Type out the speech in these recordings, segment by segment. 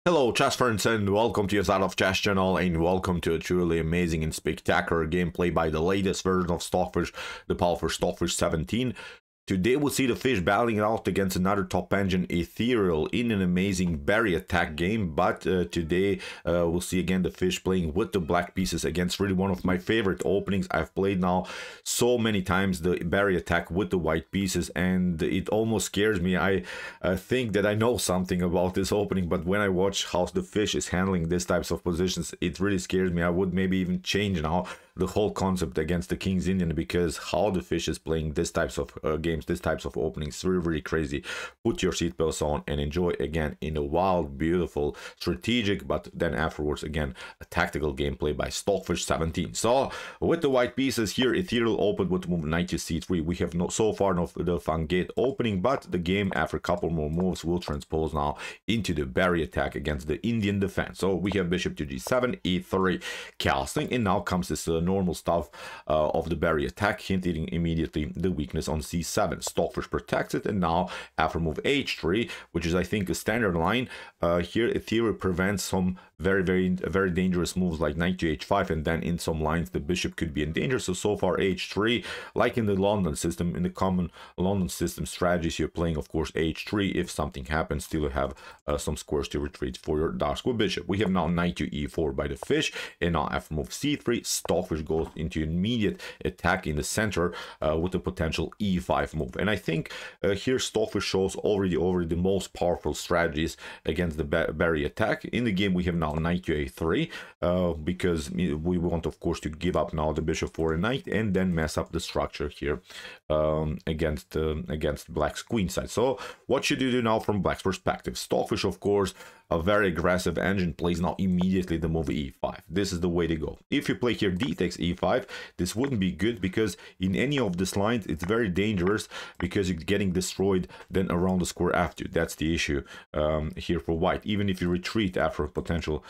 Hello chess friends and welcome to your side of chess channel and welcome to a truly amazing and spectacular gameplay by the latest version of Stockfish, the powerful Stockfish 17. Today we'll see the fish battling it out against another top engine Ethereal in an amazing berry attack game, but today we'll see again the fish playing with the black pieces against really one of my favorite openings. I've played now so many times the berry attack with the white pieces and it almost scares me. I think that I know something about this opening, but when I watch how the fish is handling these types of positions, it really scares me. I would maybe even change now the whole concept against the King's Indian, because how the fish is playing these types of games, these types of openings, really crazy. Put your seatbelts on and enjoy again in a wild, beautiful, strategic, but then afterwards again a tactical gameplay by Stockfish 17. So with the white pieces here, Ethereal opened with move knight to c3. We have so far no the fun gate opening, but the game after a couple more moves will transpose now into the berry attack against the Indian defense. So we have bishop to g7, e3 casting, and now comes this normal stuff of the berry attack, hinting immediately the weakness on c7. Stockfish protects it, and now after move h3, which is I think a standard line, here Ethereal prevents some very dangerous moves like knight to h5, and then in some lines the bishop could be in danger. So far h3, like in the London system, in the common London system strategies, you're playing of course h3. If something happens, still you have some squares to retreat for your dark square bishop. We have now knight to e4 by the fish, and now after move c3, Stockfish goes into immediate attack in the center with the potential e5 move. And I think here Stockfish shows already the most powerful strategies against the berry attack. In the game we have now knight to a3 because we want of course to give up now the bishop for a knight and then mess up the structure here against black's queen side. So what should you do now from black's perspective? Stockfish, of course, a very aggressive engine, plays now immediately the move e5. This is the way to go. If you play here d takes e5, this wouldn't be good, because in any of these lines it's very dangerous, because you're getting destroyed then around the square f2. That's the issue here for white. Even if you retreat after a potential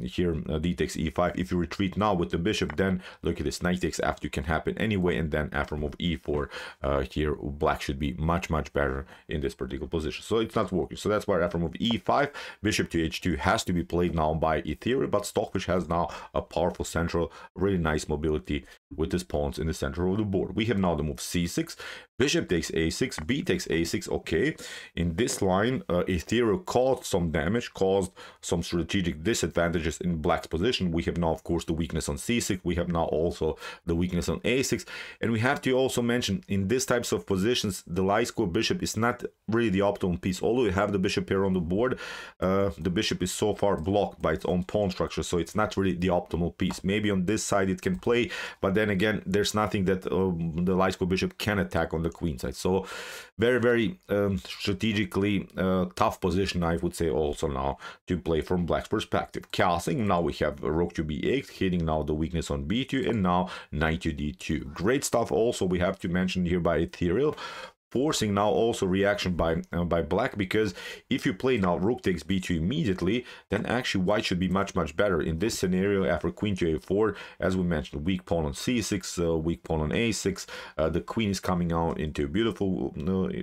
here d takes e5, if you retreat now with the bishop, then look at this, knight takes f2 can happen anyway, and then after move e4 here black should be much better in this particular position. So it's not working. So that's why after move e5, bishop to h2 has to be played now by Ethereal, but Stockfish has now a powerful central, really nice mobility with his pawns in the center of the board. We have now the move c6, bishop takes a6, b takes a6. Okay, in this line Ethereal caused some damage, caused some strategic disadvantages in black's position. We have now of course the weakness on c6, we have now also the weakness on a6, and we have to also mention in these types of positions the light square bishop is not really the optimal piece. Although you have the bishop here on the board, the bishop is so far blocked by its own pawn structure, so it's not really the optimal piece. Maybe on this side it can play, but then again there's nothing that the light square bishop can attack on the queen side. So very strategically tough position, I would say, also now to play from black's perspective. Casting, now we have rook to b8, hitting now the weakness on b2, and now knight to d2. Great stuff also we have to mention here by Ethereal, forcing now also reaction by black, because if you play now rook takes b2 immediately, then actually white should be much better in this scenario. After queen to a4, as we mentioned, weak pawn on c6, weak pawn on a6, the queen is coming out into a beautiful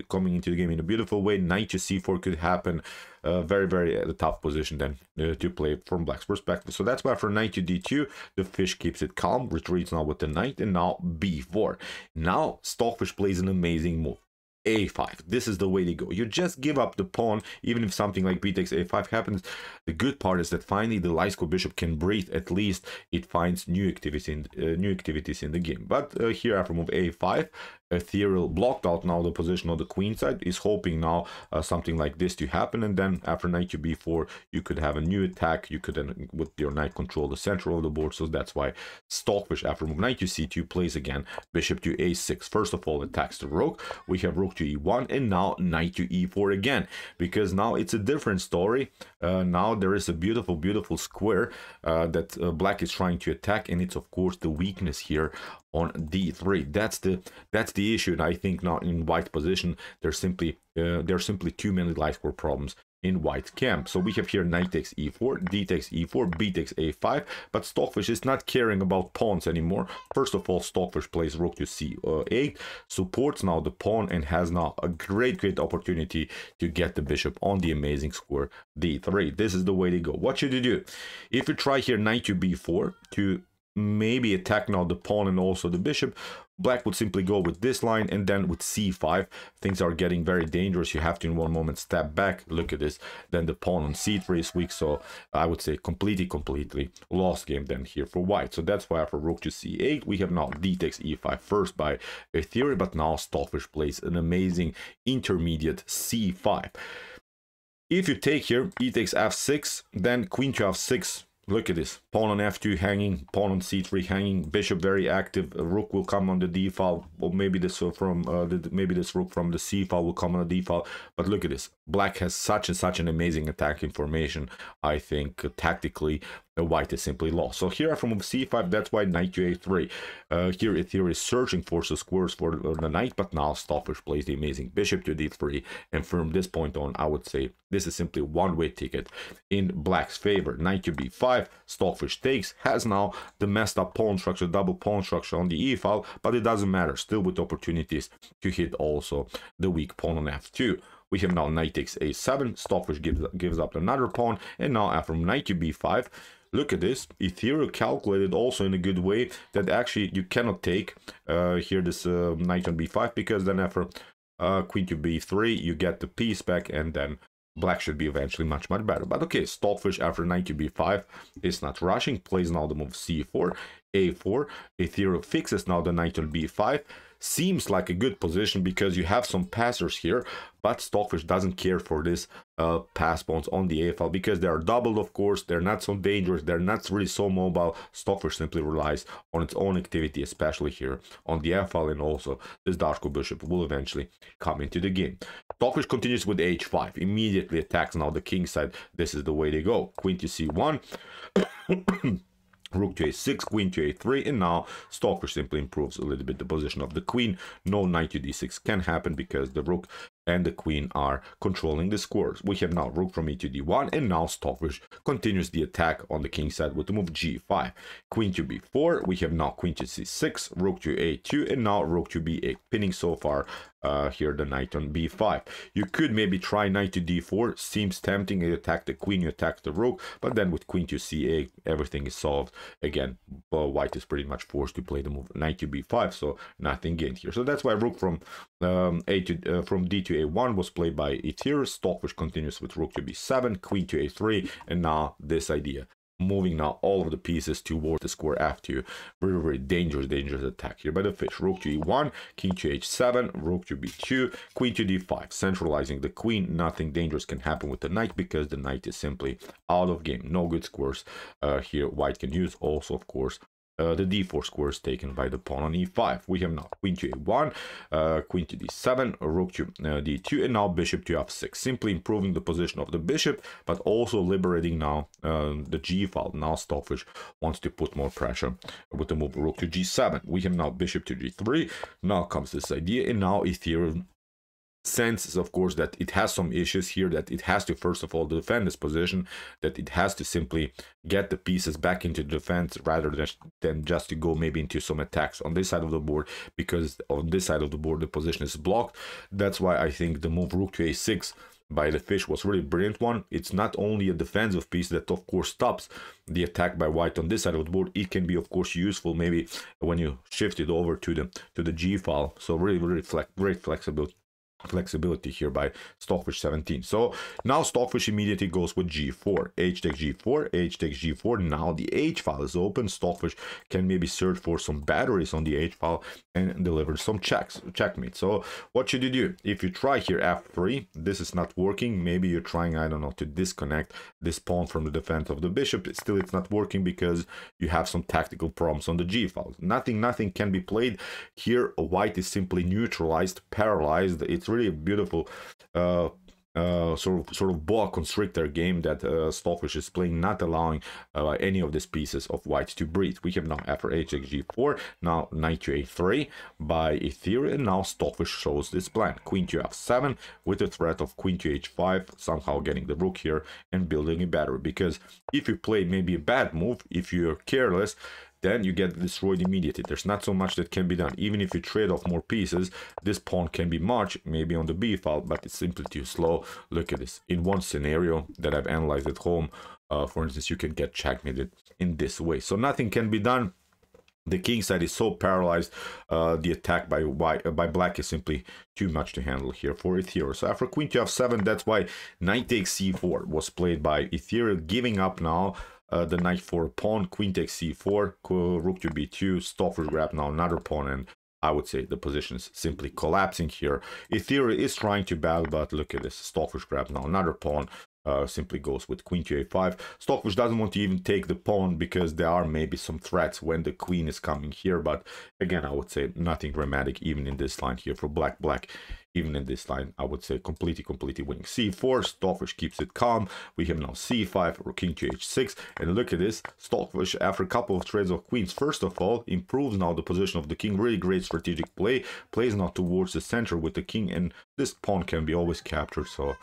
coming into the game in a beautiful way. Knight to c4 could happen. Very tough position then to play from black's perspective. So that's why for knight to d2, the fish keeps it calm, retreats now with the knight, and now b4. Now Stockfish plays an amazing move, a5. This is the way to go. You just give up the pawn, even if something like b takes a5 happens. The good part is that finally the light square bishop can breathe. At least it finds new activities in the game. But here after move a5, Ethereal blocked out now the position on the queen side, is hoping now something like this to happen, and then after knight to b4 you could have a new attack. You could then with your knight control the center of the board. So that's why Stockfish after move knight to c2 plays again bishop to a6. First of all attacks the rook, we have rook to e1, and now knight to e4 again, because now it's a different story. Now there is a beautiful square that black is trying to attack, and it's of course the weakness here on d3. That's the issue. And I think now in white position there's simply too many light square problems in white camp. So we have here knight takes e4, d takes e4, b takes a5, but Stockfish is not caring about pawns anymore. First of all, Stockfish plays rook to c8, supports now the pawn, and has now a great opportunity to get the bishop on the amazing square d3. This is the way to go. What should you do? If you try here knight to b4 to maybe attack now the pawn and also the bishop, black would simply go with this line, and then with c5 things are getting very dangerous. You have to in one moment step back. Look at this. Then the pawn on c3 is weak, so I would say completely lost game then here for white. So that's why after rook to c8 we have now d takes e5 first by a theory, but now Stockfish plays an amazing intermediate c5. If you take here e takes f6, then queen to f6. Look at this. Pawn on f2 hanging, pawn on c3 hanging, bishop very active. A rook will come on the d file, or maybe this from maybe this rook from the c file will come on the d file. But look at this. Black has such an amazing attacking formation. I think tactically white is simply lost. So here from c5, that's why knight to a3. Here Ethereum is searching for some squares for the knight, but now Stockfish plays the amazing bishop to d3, and from this point on, I would say this is simply one-way ticket in black's favor. Knight to b5, Stockfish takes, has now the messed up pawn structure, double pawn structure on the e file, but it doesn't matter, still with opportunities to hit also the weak pawn on f2. We have now knight takes a7, Stockfish gives up another pawn, and now after knight to b5, look at this. Ethereum calculated also in a good way that actually you cannot take here this knight on b5, because then after queen to b3 you get the piece back, and then black should be eventually much better. But okay, Stockfish after knight to b5 is not rushing, plays now the move c4, a4. Ethereum fixes now the knight on b5. Seems like a good position because you have some passers here, but Stockfish doesn't care for this pass pawns on the a file because they are doubled, of course. They're not so dangerous, they're not really so mobile. Stockfish simply relies on its own activity, especially here on the f file, and also this Darko bishop will eventually come into the game. Stockfish continues with h5, immediately attacks now the king side. This is the way they go. Queen to c1. Rook to a6, queen to a3, and now Stockfish simply improves a little bit the position of the queen. No knight to d6 can happen because the rook and the queen are controlling the squares. We have now rook from e to d1, and now Stockfish continues the attack on the king side with the move g5. Queen to b4, we have now queen to c6, rook to a2, and now rook to b8, pinning so far here the knight on b5. You could maybe try knight to d4, seems tempting. You attack the queen, you attack the rook, but then with queen to c8 everything is solved. Again, white is pretty much forced to play the move knight to b5, so nothing gained here. So that's why rook from from d to a1 was played by Ethereum. Stockfish continues with rook to b7, queen to a3, and now this idea, moving now all of the pieces toward the square f2. Very dangerous attack here by the fish. Rook to e1, king to h7, rook to b2, queen to d5, centralizing the queen. Nothing dangerous can happen with the knight because the knight is simply out of game. No good squares here white can use. Also, of course, the d4 square is taken by the pawn on e5. We have now queen to a1, queen to d7, rook to d2, and now bishop to f6. Simply improving the position of the bishop, but also liberating now the g file. Now Stockfish wants to put more pressure with the move rook to g7. We have now bishop to g3. Now comes this idea, and now Ethereum senses, of course, that it has some issues here, that it has to first of all defend this position, that it has to simply get the pieces back into defense rather than just to go maybe into some attacks on this side of the board, because on this side of the board the position is blocked. That's why I think the move rook to a6 by the fish was really brilliant one. It's not only a defensive piece that of course stops the attack by white on this side of the board, it can be of course useful maybe when you shift it over to the g file. So really great flexibility here by Stockfish 17. So now Stockfish immediately goes with g4, h takes g4, h takes g4. Now the h file is open. Stockfish can maybe search for some batteries on the h file and deliver some checkmate. So what should you do? If you try here f3, this is not working. Maybe you're trying, I don't know, to disconnect this pawn from the defense of the bishop. Still it's not working because you have some tactical problems on the g file. Nothing can be played here. White is simply neutralized, paralyzed. It's really a beautiful sort of boa constrictor game that Stockfish is playing, not allowing any of these pieces of white to breathe. We have now after Hg4, now knight to a3 by Ethereum, and now Stockfish shows this plan. Queen to f7 with the threat of queen to h5, somehow getting the rook here and building it better. Because if you play maybe a bad move, if you're careless, then you get destroyed immediately. There's not so much that can be done. Even if you trade off more pieces, this pawn can be marched, maybe on the b file, but it's simply too slow. Look at this. In one scenario that I've analyzed at home, for instance, you can get checkmated in this way. So nothing can be done. The king side is so paralyzed. The attack by black is simply too much to handle here for Ethereum. So after queen to f7, that's why knight takes c4 was played by Ethereum, giving up now the knight for a pawn. Queen takes c4, rook to b2, Stockfish grab now another pawn, and I would say the position is simply collapsing here. Ethereum is trying to battle, but look at this. Stockfish grab now another pawn. Simply goes with queen to a5. Stockfish doesn't want to even take the pawn because there are maybe some threats when the queen is coming here, but again, I would say nothing dramatic even in this line here for black. Even in this line, I would say completely winning. c4, Stockfish keeps it calm. We have now c5 or king to h6, and look at this. Stockfish, after a couple of trades of queens, first of all, improves now the position of the king. Really great strategic play. Plays now towards the center with the king, and this pawn can be always captured, so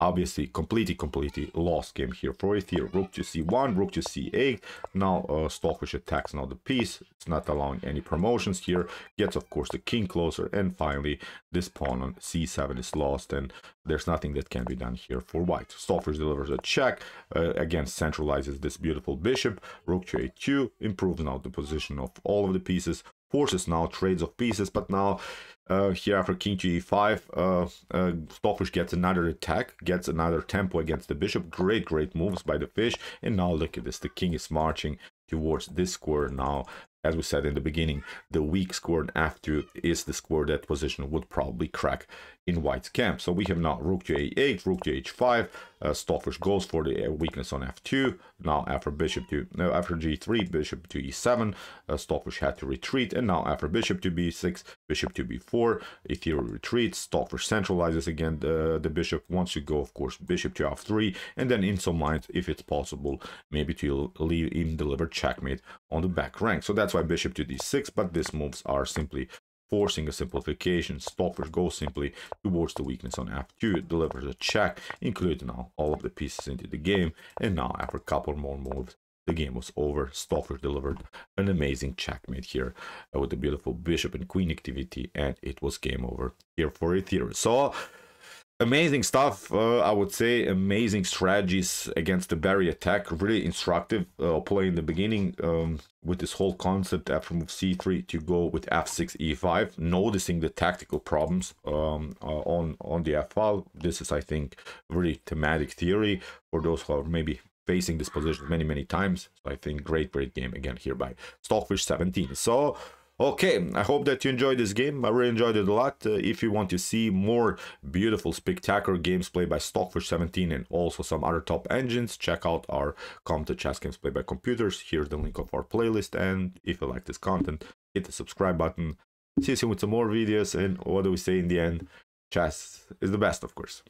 obviously completely lost game here for Ethereum. Rook to c1, rook to c8. Now Stockfish attacks now the piece. It's not allowing any promotions here. Gets of course the king closer, and finally this pawn on c7 is lost, and there's nothing that can be done here for white. Stockfish delivers a check, again centralizes this beautiful bishop. Rook to a2 improves now the position of all of the pieces. Forces now trades of pieces, but now here after king to e5, Stockfish gets another attack, gets another tempo against the bishop. Great moves by the fish, and now look at this. The king is marching towards this square now. As we said in the beginning, the weak square in f2 is the square that position would probably crack in white's camp. So we have now rook to a8, rook to h5. Stockfish goes for the weakness on f2. Now after after g3, bishop to e7, Stockfish had to retreat, and now after bishop to b6, bishop to b4, Ethereum retreats. Stockfish centralizes again the bishop. Wants to go, of course, bishop to f3, and then in some lines, if it's possible, maybe to even deliver checkmate on the back rank. So that's why bishop to d6, but these moves are simply forcing a simplification. Stockfish goes simply towards the weakness on f2, delivers a check, includes now all of the pieces into the game, and now after a couple more moves, the game was over. Stockfish delivered an amazing checkmate here with the beautiful bishop and queen activity, and it was game over here for Ethereum. So amazing stuff, I would say. Amazing strategies against the Barry attack. Really instructive play in the beginning with this whole concept after move c3 to go with f6 e5, noticing the tactical problems on the f file. This is, I think, really thematic theory for those who are maybe facing this position many times. So I think great game again here by Stockfish 17. So okay, I hope that you enjoyed this game. I really enjoyed it a lot. If you want to see more beautiful, spectacular games played by Stockfish 17 and also some other top engines, check out our commented chess games played by computers. Here's the link of our playlist, and if you like this content, hit the subscribe button. See you soon with some more videos, and what do we say in the end? Chess is the best, of course.